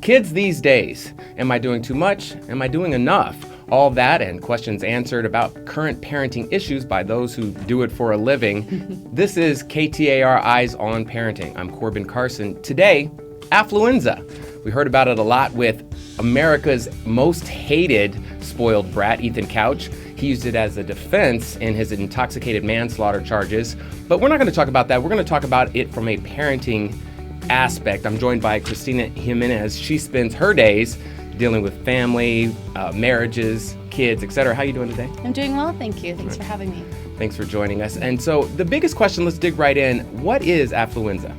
Kids these days. Am I doing too much? Am I doing enough? All that and questions answered about current parenting issues by those who do it for a living. This is KTAR Eyes on Parenting. I'm Corbin Carson. Today, affluenza. We heard about it a lot with America's most hated spoiled brat, Ethan Couch. He used it as a defense in his intoxicated manslaughter charges. But we're not going to talk about that. We're going to talk about it from a parenting aspect. I'm joined by Christina Jimenez. She spends her days dealing with family, marriages, kids, etc. How are you doing today? I'm doing well, thank you. Thanks for having me. Thanks for joining us. And so the biggest question, let's dig right in. What is affluenza?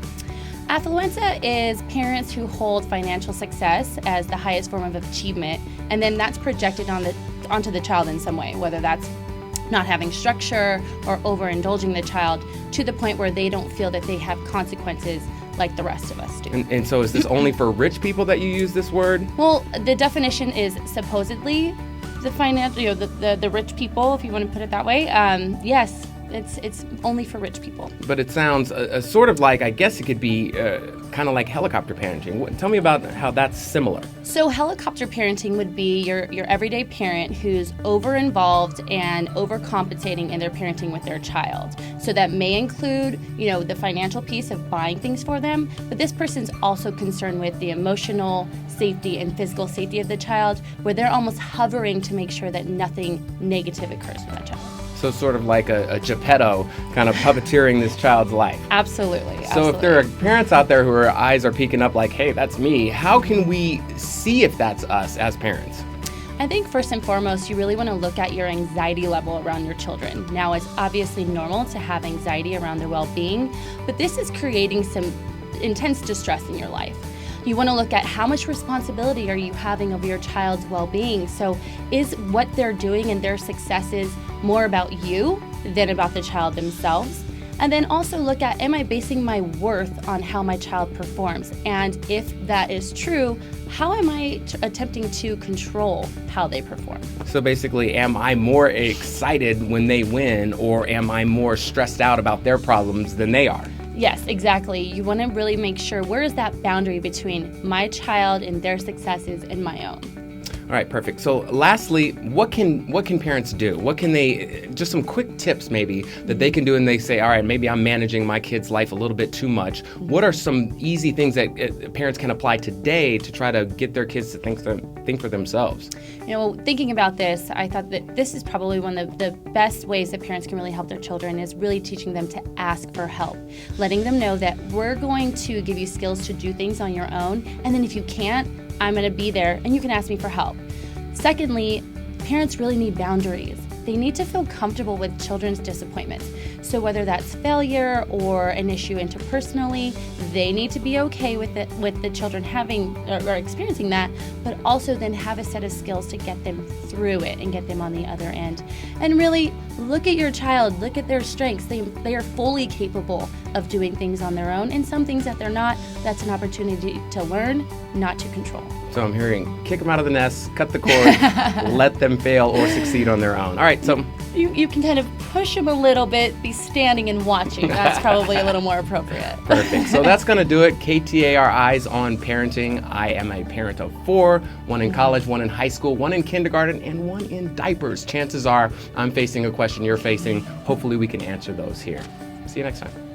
Affluenza is parents who hold financial success as the highest form of achievement, and then that's projected onto the child in some way, whether that's not having structure or overindulging the child to the point where they don't feel that they have consequences like the rest of us do. And so is this only for rich people that you use this word? Well, the definition is supposedly the financial, the rich people, if you want to put it that way. Yes, it's only for rich people. But it sounds sort of like, I guess it could be kind of like helicopter parenting. Tell me about how that's similar. So helicopter parenting would be your everyday parent who's over-involved and overcompensating in their parenting with their child. So that may include, the financial piece of buying things for them, but this person's also concerned with the emotional safety and physical safety of the child, where they're almost hovering to make sure that nothing negative occurs with that child. So sort of like a Geppetto kind of puppeteering this child's life. Absolutely. So if there are parents out there whose eyes are peeking up like, hey, that's me, how can we see if that's us as parents? I think first and foremost, you really want to look at your anxiety level around your children. Now, it's obviously normal to have anxiety around their well-being, but this is creating some intense distress in your life. You want to look at how much responsibility are you having over your child's well-being. So is what they're doing and their successes more about you than about the child themselves? And then also look at, am I basing my worth on how my child performs? And if that is true, how am I attempting to control how they perform? So basically, am I more excited when they win, or am I more stressed out about their problems than they are? Yes, exactly. You want to really make sure, where is that boundary between my child and their successes and my own? All right, perfect. So lastly, what can parents do? What can they, just some quick tips maybe that they can do, and they say, all right, maybe I'm managing my kid's life a little bit too much. What are some easy things that parents can apply today to try to get their kids to think for themselves? Thinking about this, I thought that this is probably one of the best ways that parents can really help their children, is really teaching them to ask for help. Letting them know that we're going to give you skills to do things on your own, and then if you can't, I'm going to be there and you can ask me for help. Secondly, parents really need boundaries. They need to feel comfortable with children's disappointments. So whether that's failure or an issue interpersonally, they need to be okay with it, with the children having or experiencing that, but also then have a set of skills to get them through it and get them on the other end. And really look at your child, look at their strengths. They are fully capable of doing things on their own, and some things that they're not, that's an opportunity to learn, not to control. So I'm hearing, kick them out of the nest, cut the cord, let them fail or succeed on their own. All right, so you can kind of push them a little bit, be standing and watching. That's probably a little more appropriate. Perfect. So that's going to do it. KTAR Eyes on Parenting. I am a parent of 4, one in college, one in high school, one in kindergarten, and one in diapers. Chances are I'm facing a question you're facing. Hopefully we can answer those here. See you next time.